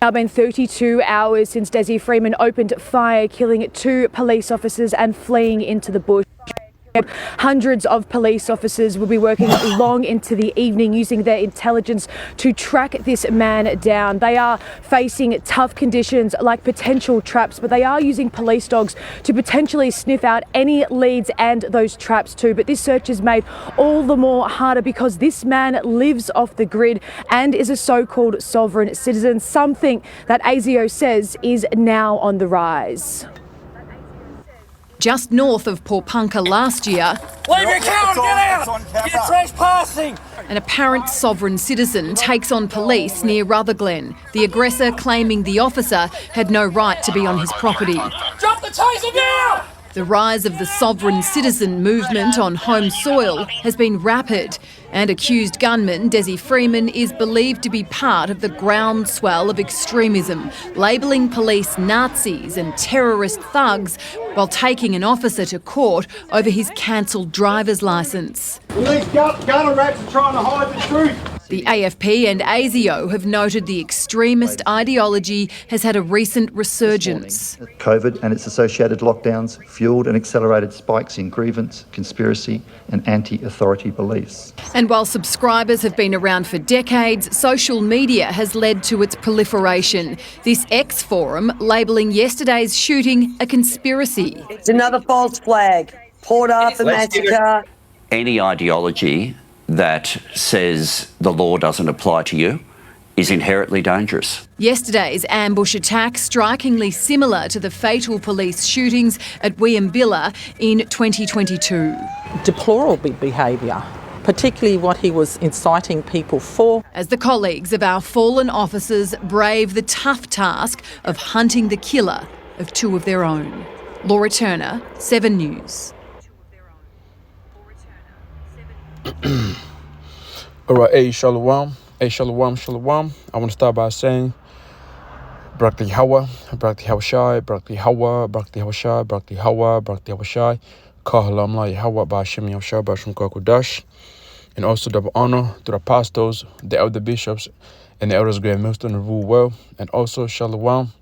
Now been 32 hours since Desi Freeman opened fire, killing 2 police officers and fleeing into the bush. Hundreds of police officers will be working long into the evening using their intelligence to track this man down. They are facing tough conditions like potential traps, but they are using police dogs to potentially sniff out any leads and those traps too. But this search is made all the more harder because this man lives off the grid and is a so-called sovereign citizen, something that Esau says is now on the rise. Just north of Porpunka last year, leave your car and get out! You're trespassing! An apparent sovereign citizen takes on police near Rutherglen, the aggressor claiming the officer had no right to be on his property. Drop the taser now! The rise of the sovereign citizen movement on home soil has been rapid, and accused gunman Desi Freeman is believed to be part of the groundswell of extremism, labelling police Nazis and terrorist thugs while taking an officer to court over his cancelled driver's licence. These gunner rats are trying to hide the truth. The AFP and ASIO have noted the extremist ideology has had a recent resurgence. COVID and its associated lockdowns fuelled and accelerated spikes in grievance, conspiracy and anti-authority beliefs. And while subscribers have been around for decades, social media has led to its proliferation. This X forum labelling yesterday's shooting a conspiracy. It's another false flag. Port Arthur massacre. Any ideology that says the law doesn't apply to you is inherently dangerous. Yesterday's ambush attack strikingly similar to the fatal police shootings at Wiambilla in 2022. Deplorable behaviour, particularly what he was inciting people for. As the colleagues of our fallen officers brave the tough task of hunting the killer of 2 of their own. Laura Turner, 7 News. All right, hey, shalom. Hey, shalom, shalom. I want to start by saying, Brakti Hawa, Brakti Hawashai, Brakti Hawa, Brakti Hawashai, Brakti Hawa, Brakti Hawashai, Kahalam La Hawa, Bashim Yawashai, Bashim Kakudash. And also double honor to the apostles, the elder bishops, and the elders Grand Millstone to rule well. And also shalom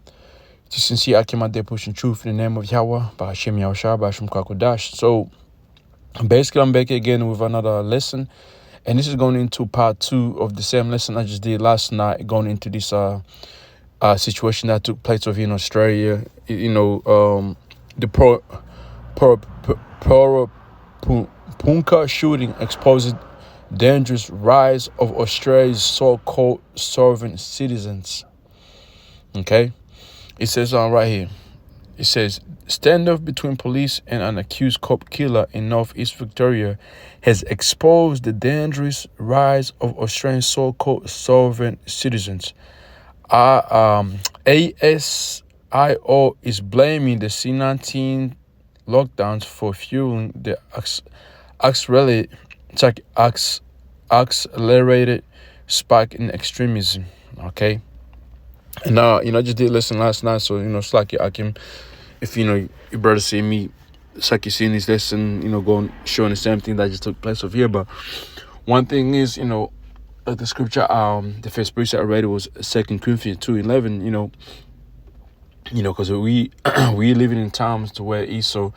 to sincere Akimade pushing truth in the name of Yahweh, Bashim Yawashai, Bashim Kakudash. So basically, I'm back again with another lesson. And this is going into part 2 of the same lesson I just did last night, going into this situation that took place over in Australia. The Porpunka shooting exposes dangerous rise of Australia's so-called sovereign citizens. Okay? It says right here. It says, standoff between police and an accused cop killer in northeast Victoria has exposed the dangerous rise of Australian so-called sovereign citizens. ASIO is blaming the C-19 lockdowns for fueling the accelerated spike in extremism. Okay? And I just did listen last night, so it's like I can, if your brother see me, it's like you seeing this lesson, going showing the same thing that just took place over here. But one thing is, the scripture, the first precept I read was 2 Corinthians 2:11. Because we living in times to where Esau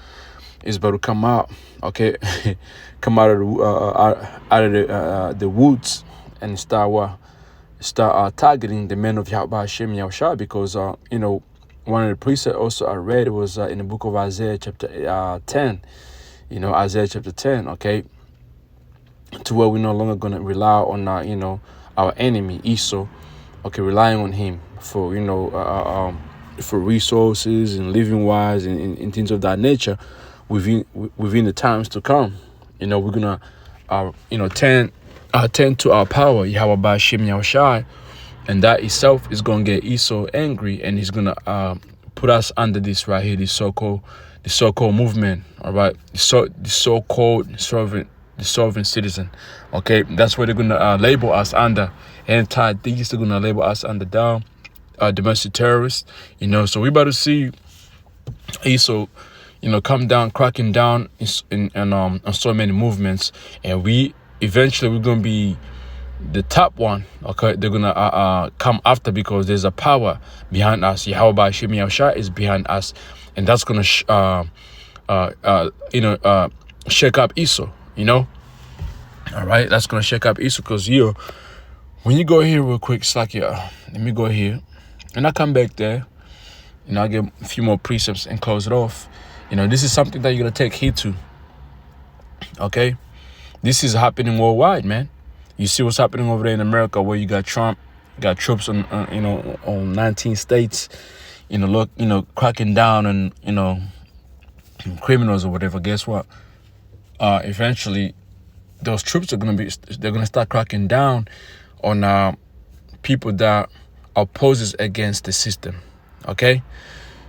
is about to come out, okay, come out of the woods and start targeting the men of Yahweh Hashem Yahushua, because one of the precepts also I read was in the book of Isaiah chapter 10, Isaiah chapter 10, okay, to where we're no longer going to rely on our enemy Esau, okay, relying on him for for resources and living wise and things of that nature within the times to come. We're gonna tend to our power, Yahweh Ba'Shem Yahushai, and that itself is going to get Esau angry, and he's going to put us under this right here, the so-called movement, all right, the so-called sovereign citizen, okay, that's what they're going to label us under. Anti-theists are going to label us under down, domestic terrorists, so we're about to see Esau, come down, cracking down on so many movements, and eventually we're going to be the top one, okay, they're gonna come after, because there's a power behind us. Yahweh Shem Yahushua is behind us, and that's gonna shake up Esau. All right, that's gonna shake up Esau, because when you go here real quick, it's like let me go here, and I come back there, and I'll get a few more precepts and close it off. This is something that you're gonna take heed to. Okay, this is happening worldwide, man. You see what's happening over there in America, where you got Trump, got troops on 19 states, cracking down on criminals or whatever. Guess what? Eventually, those troops they're gonna start cracking down on people that opposes against the system. Okay,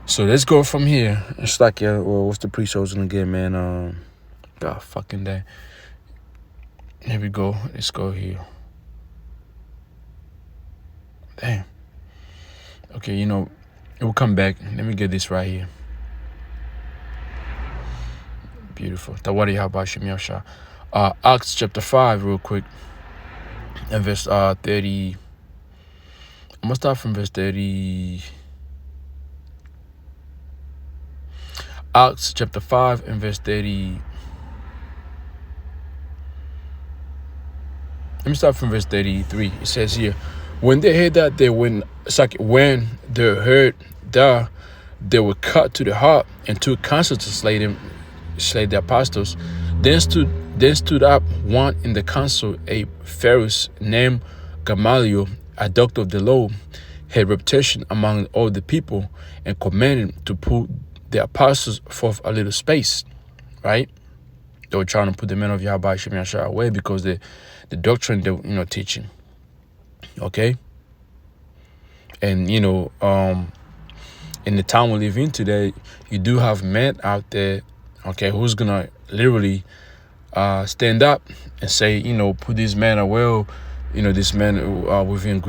so let's go from here. It's like what's the pre-chosen again, man? God fucking day. Here we go. Let's go here. Damn. Okay, it will come back. Let me get this right here. Beautiful. Tawari Habashim Yasha. Acts chapter 5, real quick. And verse 30. I'm gonna start from verse 30. Acts chapter 5 and verse 30. Let me start from verse 33. It says here, when they heard that, they were cut to the heart and took counsel to slay the apostles. Then stood up one in the council, a Pharisee named Gamaliel, a doctor of the law, had reputation among all the people, and commanded to put the apostles forth a little space. Right? They were trying to put the men of Yahweh Shem Yahshua away, because the doctrine they were teaching. Okay? And in the time we live in today, you do have men out there, okay, who's gonna literally stand up and say, put these men away, this man within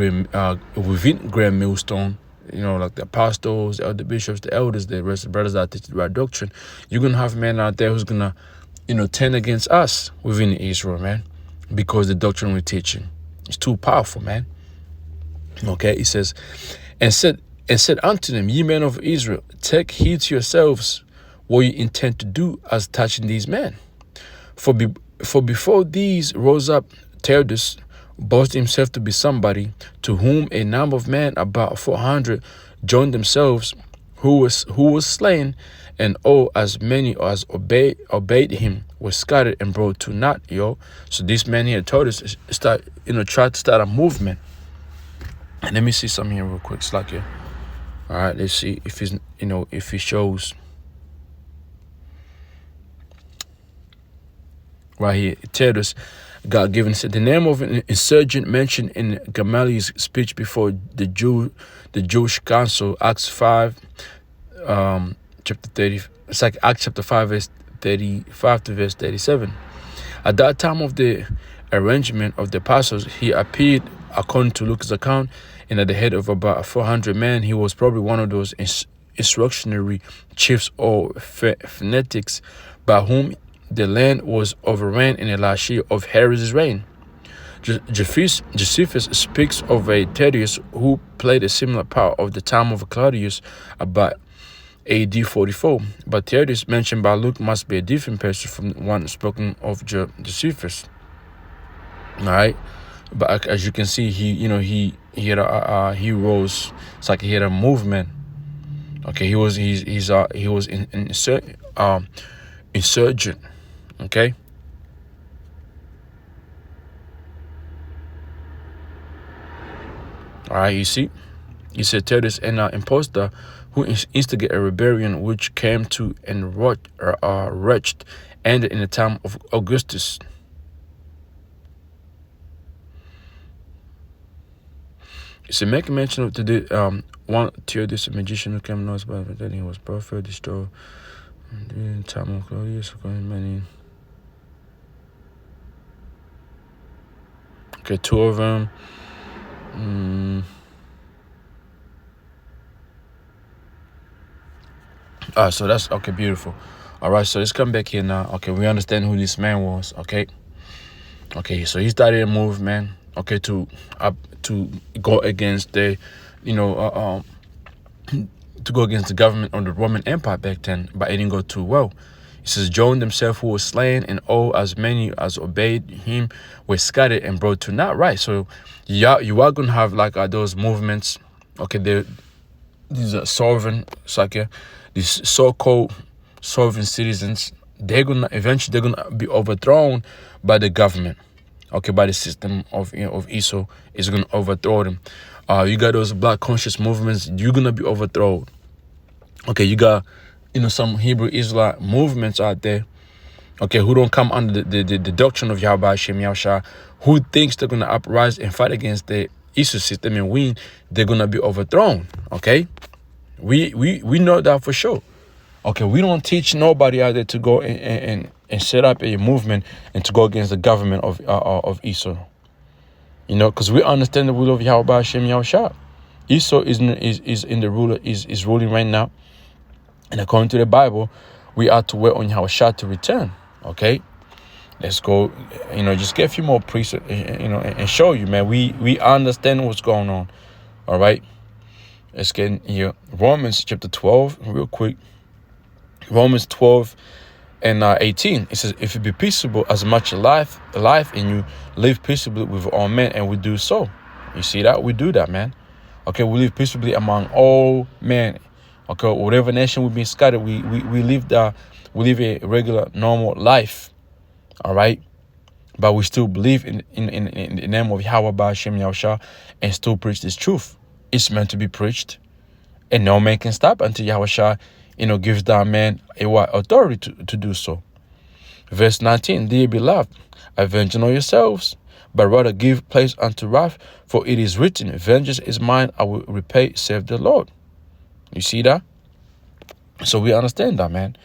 Grand Millstone, like the apostles, the elder bishops, the elders, the rest of the brothers that teach the right doctrine. You're gonna have men out there who's gonna turn against us within Israel, man, because the doctrine we're teaching is too powerful, man. Okay, it says, and said unto them, ye men of Israel, take heed to yourselves what you intend to do as touching these men. For before these rose up Theudas, boasted himself to be somebody, to whom a number of men, about 400, joined themselves, who was slain, and all as many as obeyed him were scattered and brought to naught. So this man here told us tried to start a movement. And let me see something here real quick. It's like all right, let's see if he's if he shows right here. It tells us God given said the name of an insurgent mentioned in Gamaliel's speech before the Jewish council, Acts 5, chapter 30. It's like Acts chapter 5, verse 35 to verse 37. At that time of the arrangement of the apostles, he appeared, according to Luke's account, and at the head of about 400 men. He was probably one of those insurrectionary chiefs or fanatics by whom the land was overrun in the last year of Herod's reign. Josephus speaks of a Theudas who played a similar part of the time of Claudius about AD 44. But Theudas mentioned by Luke must be a different person from the one spoken of Josephus. All right, but as you can see, he rose. It's like he had a movement. Okay, he was insurgent. Okay. All right, you see, he said Theudas, an impostor who instigated a rebellion which came to and wretched ended in the time of Augustus. So make mention of the one Theudas, a magician who came north, but then he was prophet, destroyed in the time of Claudius, many. Okay, two of them. So that's okay, beautiful. All right, so let's come back here now. Okay, we understand who this man was. Okay, so he started a movement. okay, to go against the, to go against the government of the Roman Empire back then, but it didn't go too well. It says, Joan themselves who was slain, and all as many as obeyed him were scattered and brought to naught. Right. So you are gonna have like those movements. Okay, these are sovereign, these so-called sovereign citizens. Eventually they're gonna be overthrown by the government. Okay, by the system of Esau is gonna overthrow them. You got those black conscious movements. You're gonna be overthrown. Okay, you got some Hebrew Israelite movements out there. Okay, who don't come under the doctrine of Yahweh Hashem Yahushua, who thinks they're gonna uprise and fight against the Esau system and win, they're gonna be overthrown. Okay, we know that for sure. Okay, we don't teach nobody out there to go and set up a movement and to go against the government of Esau. Because we understand the will of Yahweh Hashem Yahushua. Esau is ruling right now, and according to the Bible, we are to wait on Yahushua to return. Okay, let's go. Just get a few more priests, and show you, man. We understand what's going on. All right, let's get in here. Romans chapter 12, real quick. Romans 12 and 18. It says, if you be peaceable as much alive, and you live peaceably with all men, and we do so. You see that? We do that, man. Okay, we live peaceably among all men. Okay, whatever nation we've been scattered, we live a regular, normal life. All right? But we still believe in the name of Yahweh Hashem Yahushua and still preach this truth. It's meant to be preached, and no man can stop until Yahushua gives that man authority to do so. Verse 19, dear beloved, avenge not yourselves, but rather give place unto wrath, for it is written, vengeance is mine, I will repay, saith the Lord. You see that? So we understand that, man.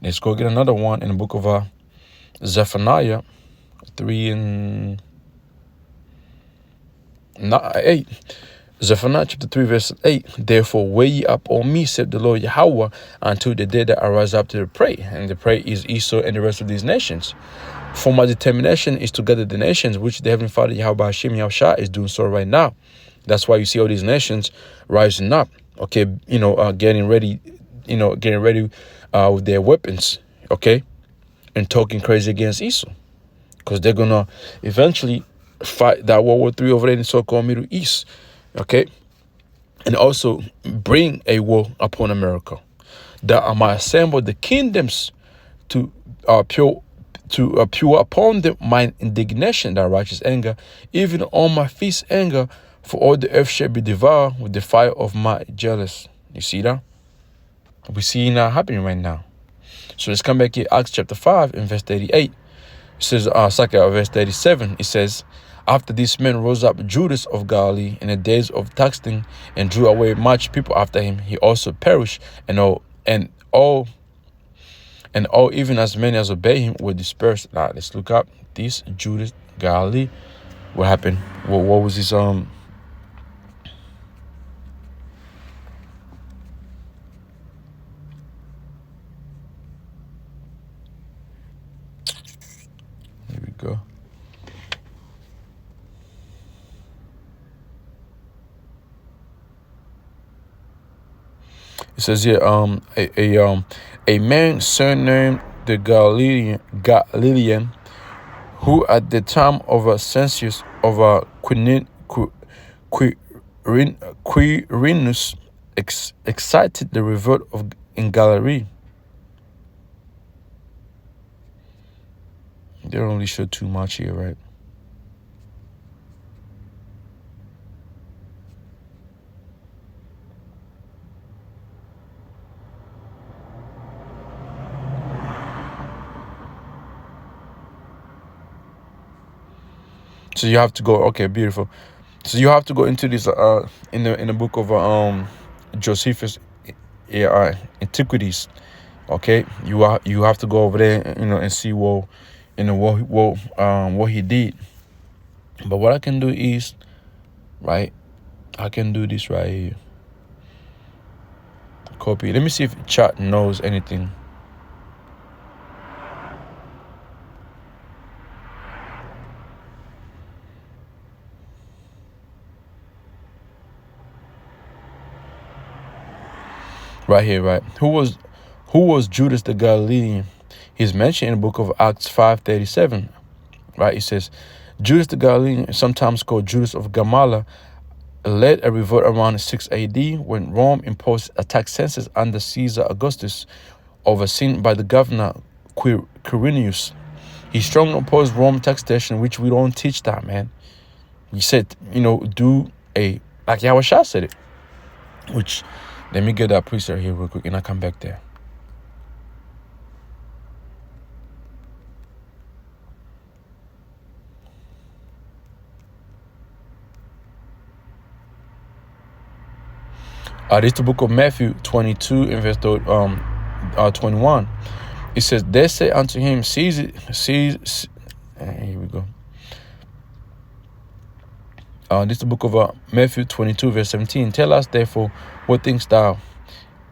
Let's go get another one in the book of Zephaniah 3 and 8. Zephaniah chapter 3 verse 8. Therefore weigh ye up on me, said the Lord Yahweh, until the day that I rise up to the prey. And the prey is Esau and the rest of these nations. For my determination is to gather the nations, which the Heavenly Father Yahweh Hashem Yahushua is doing so right now. That's why you see all these nations rising up. Okay, getting ready with their weapons. Okay, and talking crazy against Esau, because they're gonna eventually fight that World War III over there in the so-called Middle East. Okay, and also bring a war upon America, that I might assemble the kingdoms to pour upon them mine indignation, that righteous anger, even on my feast anger, for all the earth shall be devoured with the fire of my jealous. You see that? We see that happening right now. So let's come back here, Acts chapter 5 and verse 38. It says, verse 37, it says, after these men rose up Judas of Galilee in the days of taxing, and drew away much people after him, he also perished, and all even as many as obey him were dispersed. Now let's look up this Judas Galilee. What happened? What was his Here we go. It says here, a man surnamed the Galilean, who at the time of a census of a Quirinus excited the revolt in Galilee. They don't really show too much here, right? So you have to go. Okay, beautiful. So you have to go into this in the book of Josephus, Antiquities. Okay, you have to go over there, and see what he did. But what I can do is, right, I can do this right here. Copy. Let me see if chat knows anything. right here, right? Who was Judas the Galilean? He's mentioned in the book of Acts 5:37, right? It says, Judas the Galilean, sometimes called Judas of Gamala, led a revolt around 6 AD when Rome imposed a tax census under Caesar Augustus, overseen by the governor Quirinius. He strongly opposed Rome taxation, which we don't teach that, man. He said, like Yahushua said it, which, let me get that precept here real quick and I'll come back there. This is the book of Matthew 22 and verse 21. It says, they say unto him, Caesar, here we go. This is the book of Matthew 22 verse 17. Tell us therefore, what thinkst thou?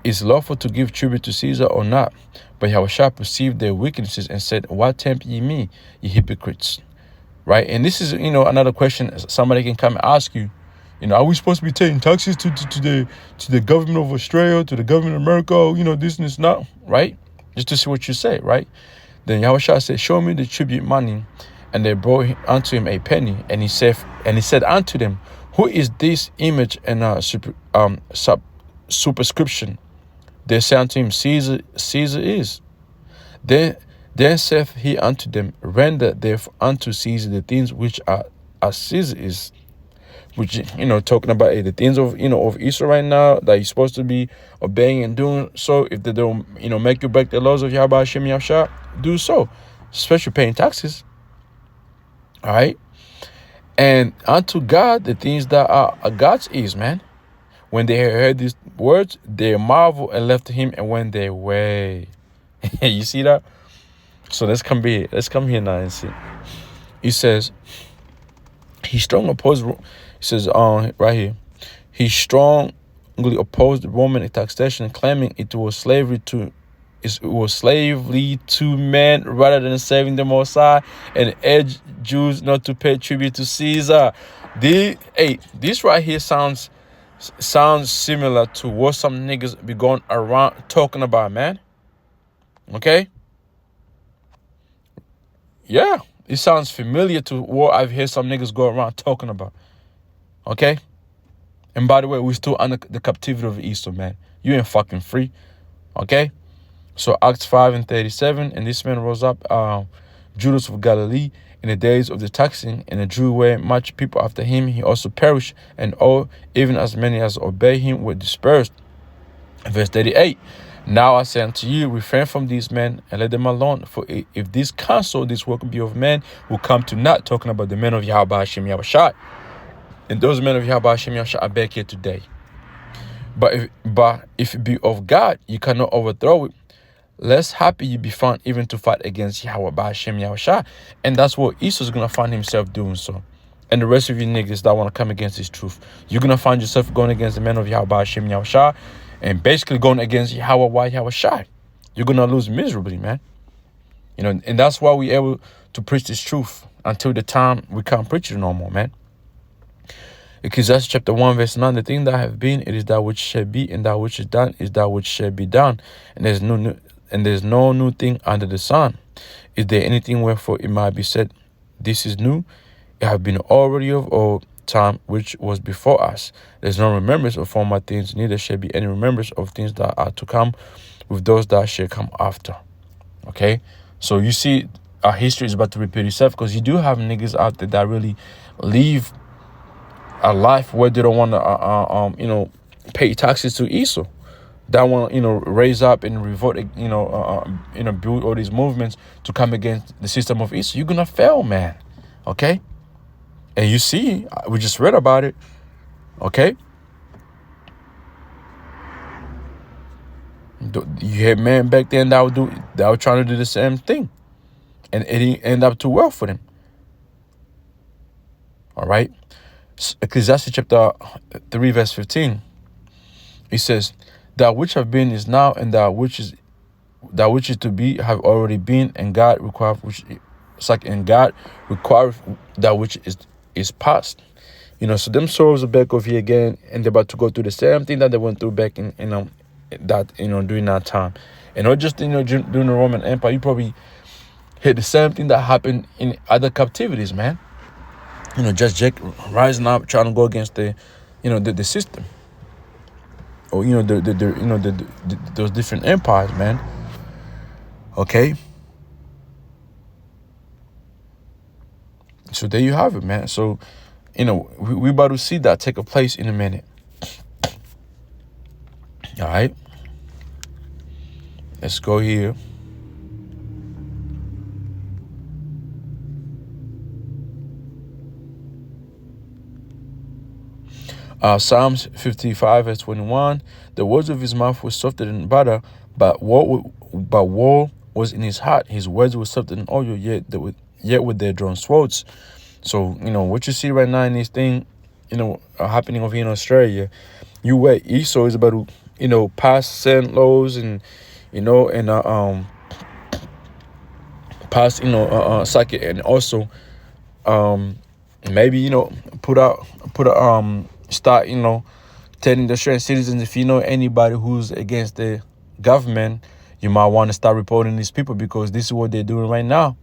Is lawful to give tribute to Caesar or not? But Yahushua perceived their wickednesses and said, why tempt ye me, ye hypocrites? Right? And this is, another question somebody can come and ask you. Are we supposed to be taking taxes to the government of Australia, to the government of America? This and this, not, right? Just to see what you say, right? Then Yahushua said, show me the tribute money. And they brought unto him a penny. And he said unto them, who is this image and superscription? They said unto him, Caesar is. Then saith he unto them, render therefore unto Caesar the things which are as Caesar is. Which, talking about the things of, of Esau right now that you're supposed to be obeying and doing so. If they don't, make you break the laws of Yahweh Hashem Yahushua, do so. Especially paying taxes. All right. And unto God, the things that are God's is, man. When they heard these words, they marveled and left him and went their way. You see that? So let's come here now and see. He says, he strongly opposed. He says, right here, he strongly opposed the Roman taxation, claiming it was slavery to men rather than saving the Most High, and urged Jews not to pay tribute to Caesar. This right here sounds similar to what some niggas be going around talking about, man. Okay? Yeah, it sounds familiar to what I've heard some niggas go around talking about. Okay? And by the way, we're still under the captivity of Esau, man. You ain't fucking free. Okay? So Acts 5:37, and this man rose up, Judas of Galilee, in the days of the taxing, and the drew away much people after him. He also perished, and all, even as many as obey him, were dispersed. Verse 38. Now I say unto you, refrain from these men and let them alone. For if this counsel, this work be of men, will come to naught. Talking about the men of Yahweh Hashem Yahushua. And those men of Yahweh Hashem Yahushua are back here today. But if it be of God, you cannot overthrow it. Less happy you be found even to fight against Yahweh Hashem Yahushua. And that's what Esau's going to find himself doing so. And the rest of you niggas that want to come against this truth, you're going to find yourself going against the men of Yahweh Hashem Yahushua and basically going against Yahweh Yahushua. You're going to lose miserably, man. And that's why we're able to preach this truth until the time we can't preach it no more, man. Ecclesiastes chapter 1 verse 9, the thing that have been, it is that which shall be, and that which is done is that which shall be done. And there's no new thing under the sun. Is there anything wherefore it might be said, this is new? It have been already of old time which was before us. There's no remembrance of former things, neither shall be any remembrance of things that are to come with those that shall come after. Okay? So you see, our history is about to repeat itself, because you do have niggas out there that really live a life where they don't want to, pay taxes to Esau. That want to, raise up and revolt, build all these movements to come against the system of Esau. You're going to fail, man. Okay? And you see, we just read about it. Okay? You had men back then that were trying to do the same thing. And it didn't end up too well for them. All right? Ecclesiastes chapter 3 verse 15. It says, that which have been is now, and that which is to be have already been, and God requires that which is past. So them souls are back over here again, and they're about to go through the same thing that they went through back in that, during that time. And not just, during the Roman Empire, you probably hit the same thing that happened in other captivities, man. Just Jack rising up, trying to go against the system, or those different empires, man. Okay. So there you have it, man. So, we about to see that take place in a minute. All right. Let's go here. Psalms 55 verse 21. The words of his mouth were softer than butter, but war was in his heart. His words were softer than oil, yet with their drawn swords. So, what you see right now in this thing, happening over here in Australia, Esau is about to, pass certain laws and, pass, circuit, and also, maybe, start, telling the Australian citizens, if you know anybody who's against the government, you might want to start reporting these people, because this is what they're doing right now.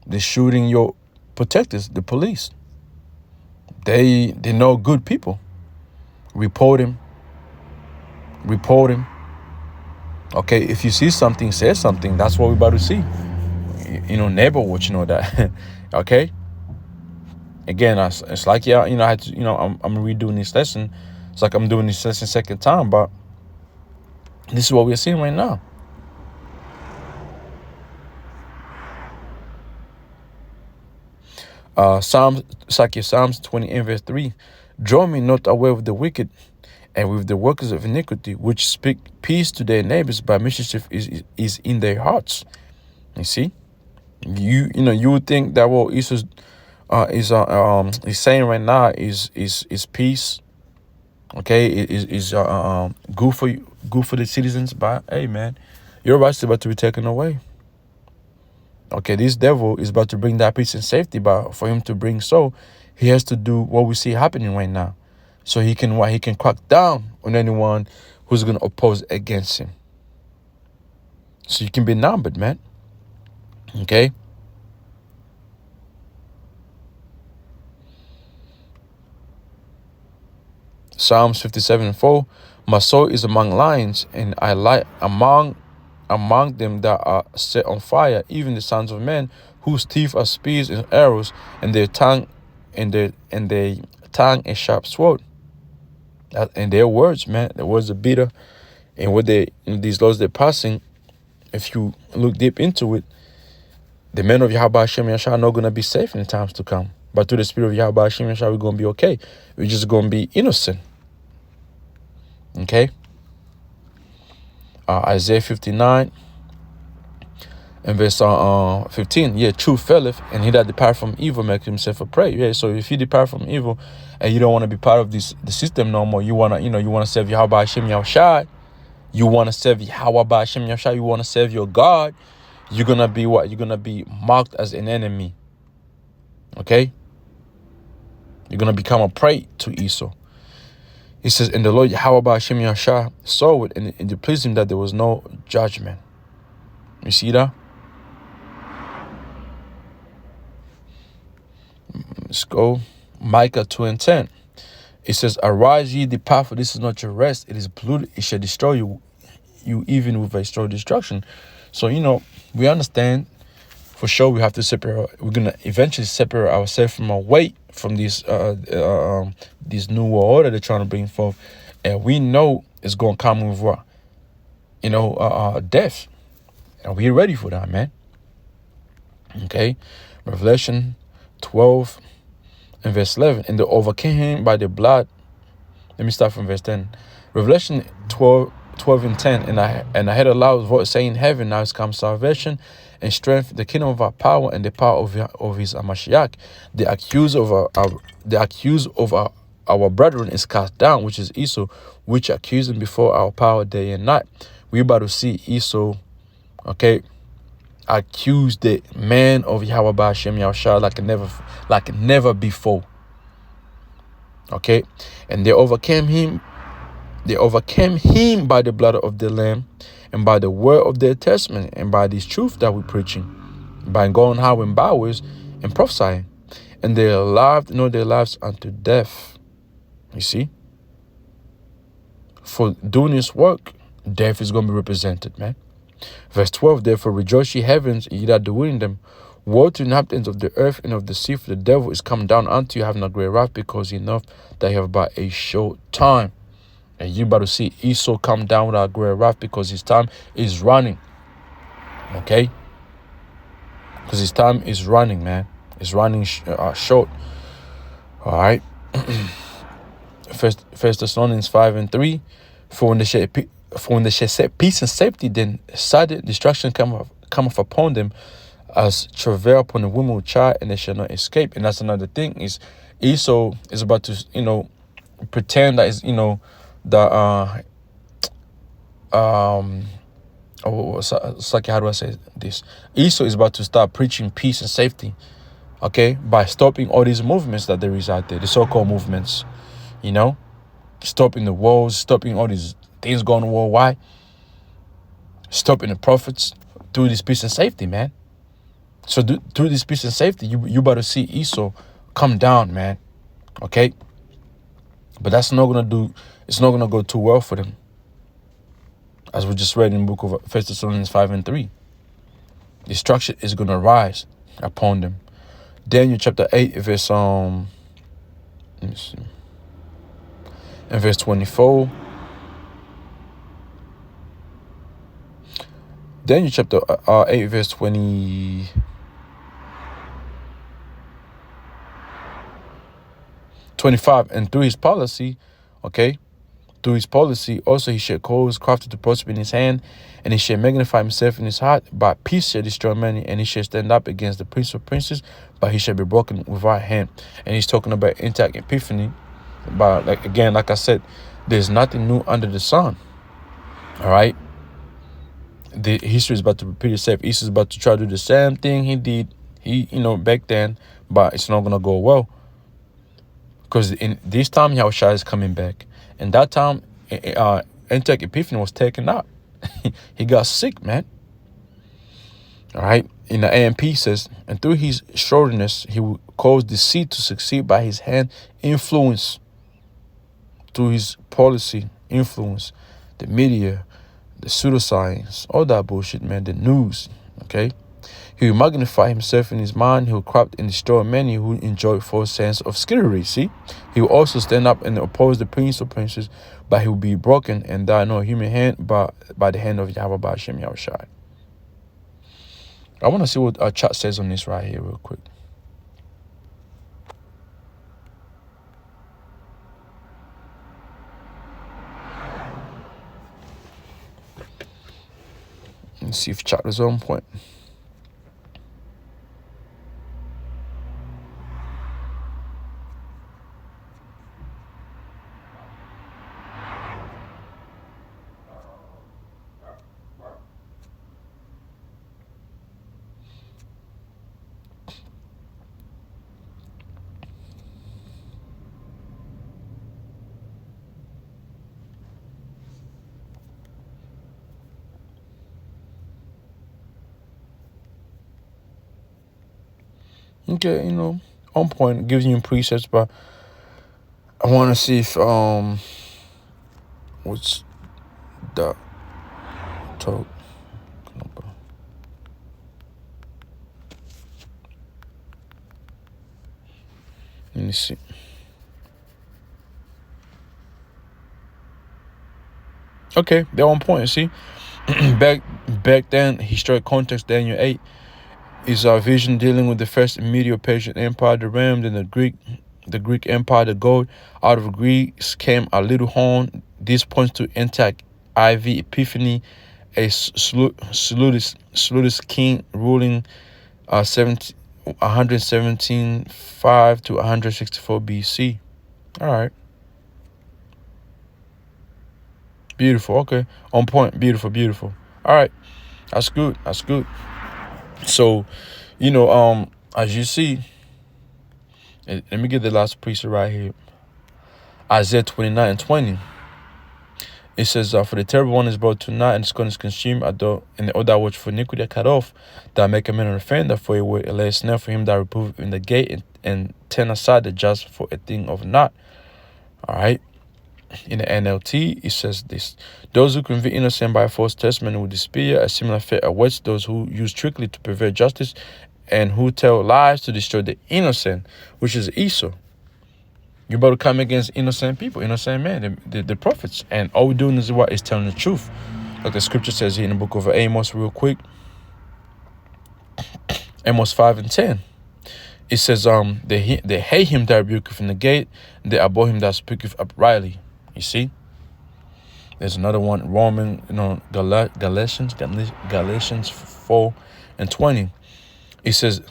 They're shooting your protectors, the police. They know good people. Report him. Okay, if you see something, say something. That's what we're about to see. Neighbor watch, that. Okay. Again, it's like, I had to, I'm redoing this lesson. It's like I'm doing this lesson second time, but this is what we're seeing right now. Psalms 20 and verse 3. Draw me not away with the wicked and with the workers of iniquity, which speak peace to their neighbors, but mischief is in their hearts. You see, you would think that what Esau is saying right now is peace. Okay, is good for you, good for the citizens. But hey, man, your rights are about to be taken away. Okay, this devil is about to bring that peace and safety, but for him to bring so, he has to do what we see happening right now. So he can crack down on anyone who's going to oppose against him. So you can be numbered, man. Okay? Psalms 57:4. My soul is among lions, and I lie among them that are set on fire, even the sons of men, whose teeth are spears and arrows, and their tongue a sharp sword. And their words, man, the words are bitter, and what these laws they're passing, if you look deep into it, the men of Yahweh Hashem Yahshua are not going to be safe in the times to come. But through the spirit of Yahweh Hashem Yahshua, we're going to be okay. We're just going to be innocent. Okay? Isaiah 59 and verse 15. Yeah, truth faileth, and he that depart from evil make himself a prey. Yeah, so if you depart from evil and you don't want to be part of the system no more, you want to serve Yahweh Hashem Yahushai, you want to serve Yahweh Hashem Yahushai, you want to serve your God, you're going to be what? You're going to be marked as an enemy. Okay? You're going to become a prey to Esau. He says, and the Lord Yahweh Hashem Yahushai saw it, and it pleased him that there was no judgment. You see that? Let's go. Micah 2:10. It says, arise ye, depart, for this is not your rest. It is polluted. It shall destroy you even with a strong destruction. So, we understand for sure we have to separate. We're going to eventually separate ourselves from our weight from this new world order they're trying to bring forth. And we know it's going to come with what? Death. And we're ready for that, man. Okay. Revelation 12 and verse 11. And they overcame him by the blood. Let me start from verse 10. Revelation 12 and 10. And I heard a loud voice saying, heaven, now has come salvation and strength, the kingdom of our power and the power of his Mashiach. The accused of our brethren is cast down, which is Esau, which accused him before our power day and night. We're about to see Esau, okay, accuse the man of Yahweh Hashem Yahushua like never before. Okay, and they overcame him They overcame him by the blood of the Lamb and by the word of their testament and by this truth that we're preaching, by going out in bowers and prophesying. And they loved not their lives unto death. You see? For doing this work, death is going to be represented, man. Verse 12, therefore rejoice ye heavens, ye that do in them. Woe to the inhabitants of the earth and of the sea, for the devil is come down unto you, having a great wrath, because he knoweth that he have but a short time. And you about to see Esau come down with a great wrath, because his time is running. Okay? Because his time is running, man. It's running short. All right? First Thessalonians 5:3. For when they shall set peace and safety, then sudden destruction cometh upon them, as travail upon the woman with child, and they shall not escape. And that's another thing, is Esau is about to, pretend that is, the it's like, how do I say this? Esau is about to start preaching peace and safety, okay, by stopping all these movements that there is out there, the so-called movements, stopping the wars, stopping all these things going worldwide, stopping the prophets through this peace and safety, man. So through this peace and safety, you about to see Esau come down, man. Okay? But it's not gonna go too well for them. As we just read in the book of 1 Thessalonians 5:3. Destruction is gonna rise upon them. Daniel chapter 8, verse let me see. In verse 24. Daniel chapter 8, verse 25, and through his policy, also he shall cause crafty to prosper in his hand, and he shall magnify himself in his heart. By peace shall destroy many, and he shall stand up against the prince of princes, but he shall be broken without hand. And he's talking about Antioch Epiphany. But like I said, there's nothing new under the sun. All right. The history is about to repeat itself. Esau is about to try to do the same thing he did, back then, but it's not gonna go well. Because in this time, Yahushua is coming back. And that time, Antioch Epiphany was taken out. He got sick, man. All right. In the AMP says, and through his shrewdness, he will cause deceit to succeed by his hand influence. Through his policy influence, the media, the pseudoscience, all that bullshit, man, the news, okay? He will magnify himself in his mind. He will corrupt and destroy many who enjoy false sense of security, see? He will also stand up and oppose the prince of princes, but he will be broken and die no human hand, but by the hand of Yahweh Ba'ashem Yahushai. I want to see what our chat says on this right here real quick. Let's see if chat is on point. Okay, on point, gives you precepts, but I want to see if what's the talk number? Let me see. Okay, they're on point. See, back then, historic context, Daniel 8 is our vision dealing with the first Medo-Persian Empire, the Ram, then the Greek Empire, the gold. Out of Greece came a little horn. This points to Antioch IV Epiphany, a Seleucid king ruling 117.5 to 164 BC. All right. Beautiful. Okay. On point. Beautiful. Beautiful. All right. That's good. That's good. So, as you see, let me get the last precept right here. Isaiah 29:20. It says, for the terrible one is brought to naught, and the scorn is consumed, and the other watch for iniquity are cut off, that make a man an offender, for it will lay a snare for him that reproveth in the gate, and turn aside the just for a thing of naught. All right. In the NLT, it says this: those who convict innocent by false testimony will despair. A similar fate awaits those who use trickery to pervert justice and who tell lies to destroy the innocent, which is Esau. You're about to come against innocent people, innocent men, the prophets. And all we're doing is what? Is telling the truth. Like the scripture says here in the book of Amos, real quick. Amos 5:10. It says, they hate him that rebuketh in the gate, they abhor him that speaketh uprightly. You see? There's another one, Galatians 4:20. It says,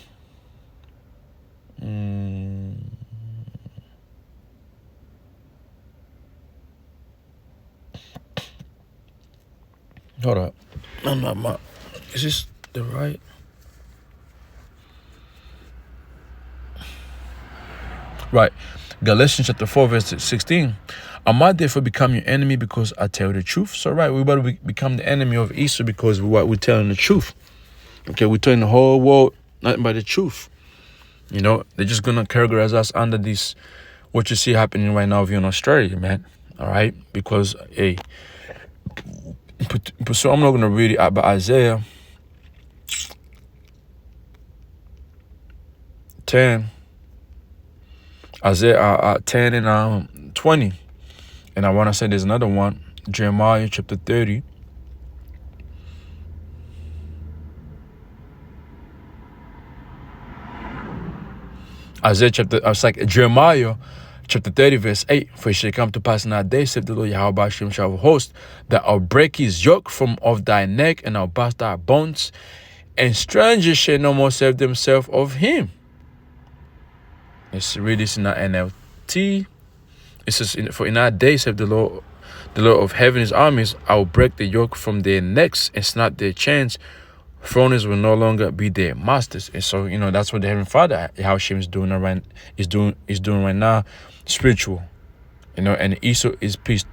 hold up. Is this the right? Right. Galatians chapter 4, verse 16. Am I therefore become your enemy because I tell the truth? So, right, we're about to become the enemy of Esau because we're telling the truth. Okay, we're telling the whole world nothing but the truth. You know, they're just going to categorize us under this, what you see happening right now over here in Australia, man. All right? Because, hey, so I'm not going to read it out, but Isaiah 10 and 20. And I want to say there's another one, Jeremiah chapter 30. Jeremiah chapter 30, verse 8. For it shall come to pass in that day, saith the Lord Yahweh Hashem shall host, that I'll break his yoke from off thy neck, and I'll burst thy bonds, and strangers shall no more serve themselves of him. Let's read this in the NLT. It says, for in that day, saith the Lord of heaven's armies, I will break the yoke from their necks and snap their chains. Foreigners will no longer be their masters. And so, you know, that's what the Heavenly Father, how Hashem is doing right now, spiritual. You know, and Esau is pissed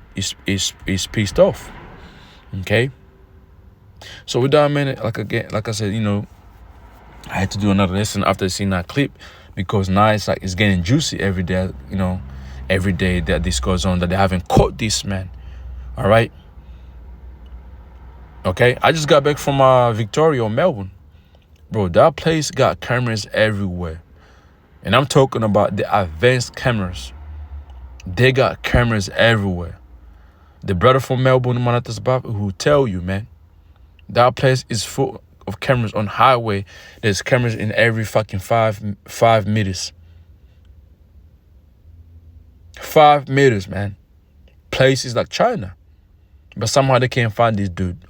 off. Okay. So with that, man, like I said, you know, I had to do another lesson after seeing that clip, because now it's getting juicy every day, you know, every day that this goes on, that they haven't caught this man. All right. Okay. I just got back from Victoria or Melbourne. Bro, that place got cameras everywhere. And I'm talking about the advanced cameras. They got cameras everywhere. The brother from Melbourne, who tell you, man, that place is full of cameras on highway. There's cameras in every fucking 5 meters. 5 meters, man. Places like China. But somehow they can't find this dude.